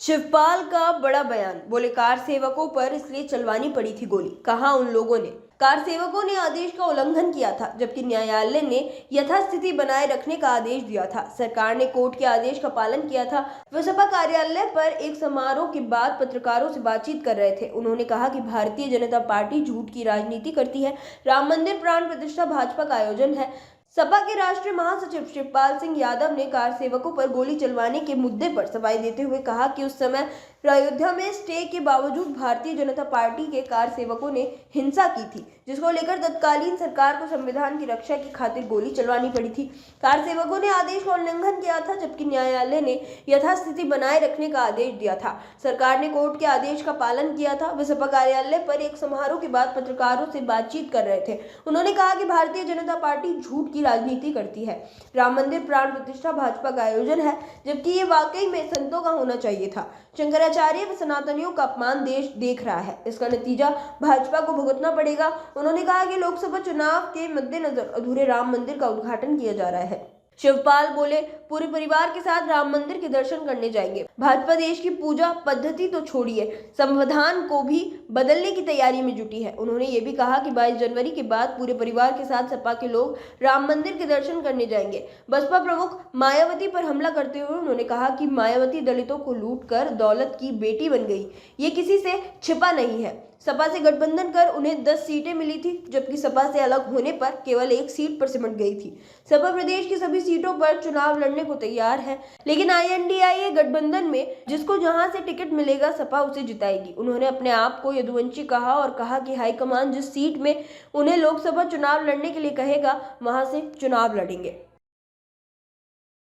शिवपाल का बड़ा बयान, बोले कार सेवकों पर इसलिए चलवानी पड़ी थी गोली। कहा उन लोगों ने कार सेवकों ने आदेश का उल्लंघन किया था, जबकि न्यायालय ने यथास्थिति बनाए रखने का आदेश दिया था। सरकार ने कोर्ट के आदेश का पालन किया था। वे सपा कार्यालय पर एक समारोह के बाद पत्रकारों से बातचीत कर रहे थे। उन्होंने कहा कि भारतीय जनता पार्टी झूठ की राजनीति करती है। राम मंदिर प्राण प्रतिष्ठा भाजपा का आयोजन है। सपा के राष्ट्रीय महासचिव शिवपाल सिंह यादव ने कार सेवकों पर गोली चलवाने के मुद्दे पर सफाई देते हुए कहा कि उस समय अयोध्या में स्टे के बावजूद भारतीय जनता पार्टी के कार सेवकों ने हिंसा की थी, जिसको लेकर तत्कालीन सरकार को संविधान की रक्षा की खातिर गोली चलवानी पड़ी थी। कार सेवकों ने आदेश का उल्लंघन किया था, जबकि न्यायालय ने यथास्थिति बनाए रखने का आदेश दिया था। सरकार ने कोर्ट के आदेश का पालन किया था। वे सपा कार्यालय पर एक समारोह के बाद पत्रकारों से बातचीत कर रहे थे। उन्होंने कहा कि भारतीय जनता पार्टी झूठ की राजनीति करती है। राम मंदिर प्राण प्रतिष्ठा भाजपा का आयोजन है, जबकि ये वाकई में संतों का होना चाहिए था। शंकराचार्य व सनातनियों का अपमान देश देख रहा है। इसका नतीजा भाजपा को भुगतना पड़ेगा। उन्होंने कहा कि लोकसभा चुनाव के मद्देनजर अधूरे राम मंदिर का उद्घाटन किया जा रहा है। शिवपाल बोले, पूरे परिवार के साथ राम मंदिर के दर्शन करने जाएंगे। भाजपा देश की पूजा पद्धति तो छोड़िए, संविधान को भी बदलने की तैयारी में जुटी है। उन्होंने ये भी कहा कि 22 जनवरी के बाद पूरे परिवार के साथ सपा के लोग राम मंदिर के दर्शन करने जाएंगे। बसपा प्रमुख मायावती पर हमला करते हुए उन्होंने कहा कि मायावती दलितों को लूट कर दौलत की बेटी बन गई। ये किसी से छिपा नहीं है। सपा से गठबंधन कर उन्हें 10 सीटें मिली थी, जबकि सपा से अलग होने पर केवल 1 सीट पर सिमट गई थी। सपा प्रदेश की सभी सीटों पर चुनाव लड़ने को तैयार है, लेकिन INDIA गठबंधन में जिसको जहां से टिकट मिलेगा सपा उसे जिताएगी। उन्होंने अपने आप को यदुवंशी कहा और कहा कि हाईकमान जिस सीट में उन्हें लोकसभा चुनाव लड़ने के लिए कहेगा, वहां से चुनाव लड़ेंगे।